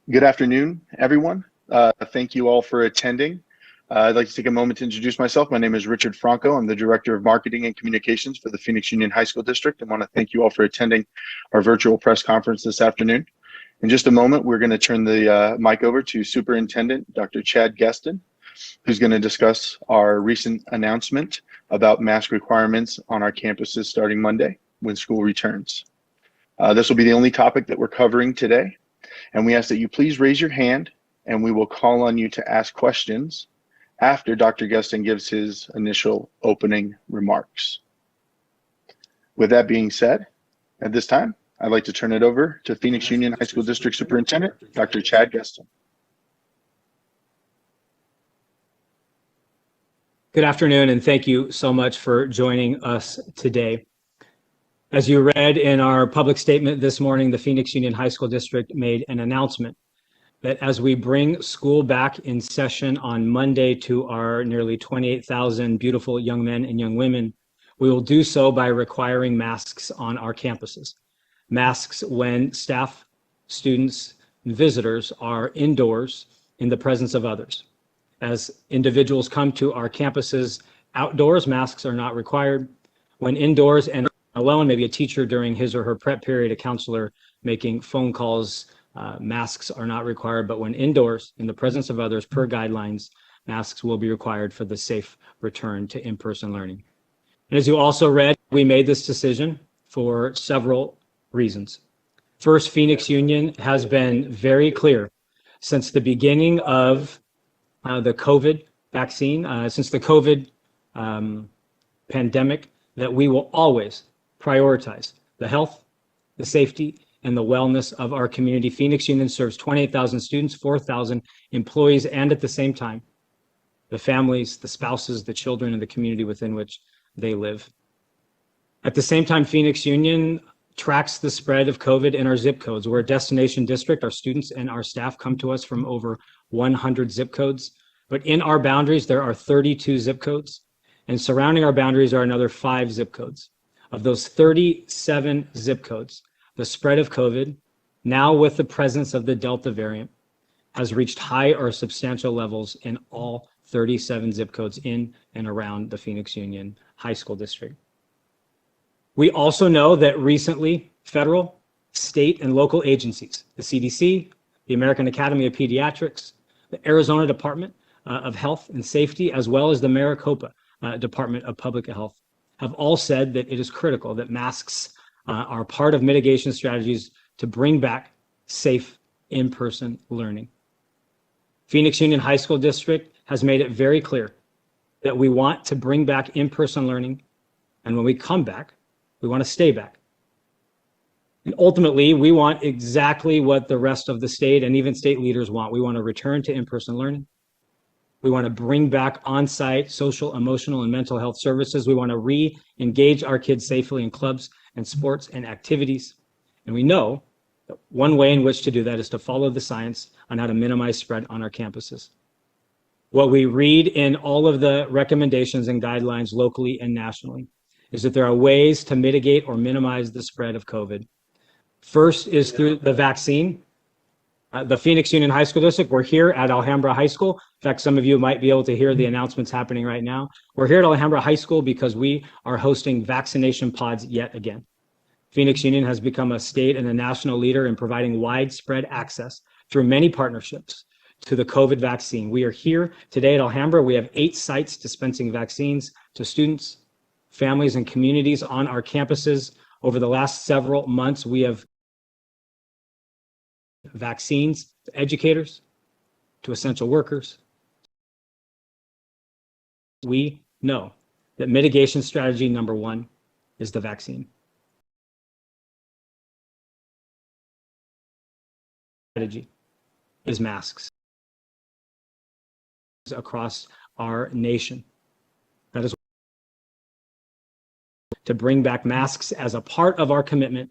Good afternoon, everyone. Thank you all for attending. I'd like to take a moment to introduce myself. My name is Richard Franco. I'm the Director of Marketing and Communications for the Phoenix Union High School District, and want to thank you all for attending our virtual press conference this afternoon. In just a moment, we're going to turn the mic over to Superintendent Dr. Chad Guestin, who's going to discuss our recent announcement about mask requirements on our campuses starting Monday when school returns. This will be the only topic that we're covering today. And we ask that you please raise your hand and we will call on you to ask questions after Dr. Guestin gives his initial opening remarks. With that being said, at this time, I'd like to turn it over to Phoenix Union High School District Superintendent, Dr. Chad Guestin. Good afternoon, and thank you so much for joining us today. As you read in our public statement this morning, the Phoenix Union High School District made an announcement that as we bring school back in session on Monday to our nearly 28,000 beautiful young men and young women, we will do so by requiring masks on our campuses. Masks when staff, students, and visitors are indoors in the presence of others. As individuals come to our campuses outdoors, masks are not required. When indoors and alone, maybe a teacher during his or her prep period, a counselor making phone calls, masks are not required. But when indoors, in the presence of others, per guidelines, masks will be required for the safe return to in-person learning. And as you also read, we made this decision for several reasons. First, Phoenix Union has been very clear since the beginning of the COVID vaccine, since the COVID pandemic, that we will always prioritize the health, the safety, and the wellness of our community. Phoenix Union serves 28,000 students, 4,000 employees, and at the same time, the families, the spouses, the children, and the community within which they live. At the same time, Phoenix Union tracks the spread of COVID in our zip codes. We're a destination district. Our students and our staff come to us from over 100 zip codes. But in our boundaries, there are 32 zip codes. And surrounding our boundaries are another 5 zip codes. Of those 37 zip codes, the spread of COVID, now with the presence of the Delta variant, has reached high or substantial levels in all 37 zip codes in and around the Phoenix Union High School District. We also know that recently, federal, state, and local agencies, the CDC, the American Academy of Pediatrics, the Arizona Department of Health and Safety, as well as the Maricopa Department of Public Health, have all said that it is critical that masks are part of mitigation strategies to bring back safe in-person learning. Phoenix Union High School District has made it very clear that we want to bring back in-person learning, and when we come back, we want to stay back. And ultimately, we want exactly what the rest of the state and even state leaders want. We want to return to in-person learning. We want to bring back on-site social, emotional, and mental health services. We want to re-engage our kids safely in clubs and sports and activities. And we know that one way in which to do that is to follow the science on how to minimize spread on our campuses. What we read in all of the recommendations and guidelines locally and nationally is that there are ways to mitigate or minimize the spread of COVID. First is through the vaccine. The Phoenix Union High School District, we're here at Alhambra High School. In fact, some of you might be able to hear the announcements happening right now. We're here at Alhambra High School because we are hosting vaccination pods yet again. Phoenix Union has become a state and a national leader in providing widespread access through many partnerships to the COVID vaccine. We are here today at Alhambra. We have 8 sites dispensing vaccines to students, families, and communities on our campuses. Over the last several months, we have vaccines to educators, to essential workers. We know that mitigation strategy number 1 is the vaccine. Strategy is masks across our nation. That is to bring back masks as a part of our commitment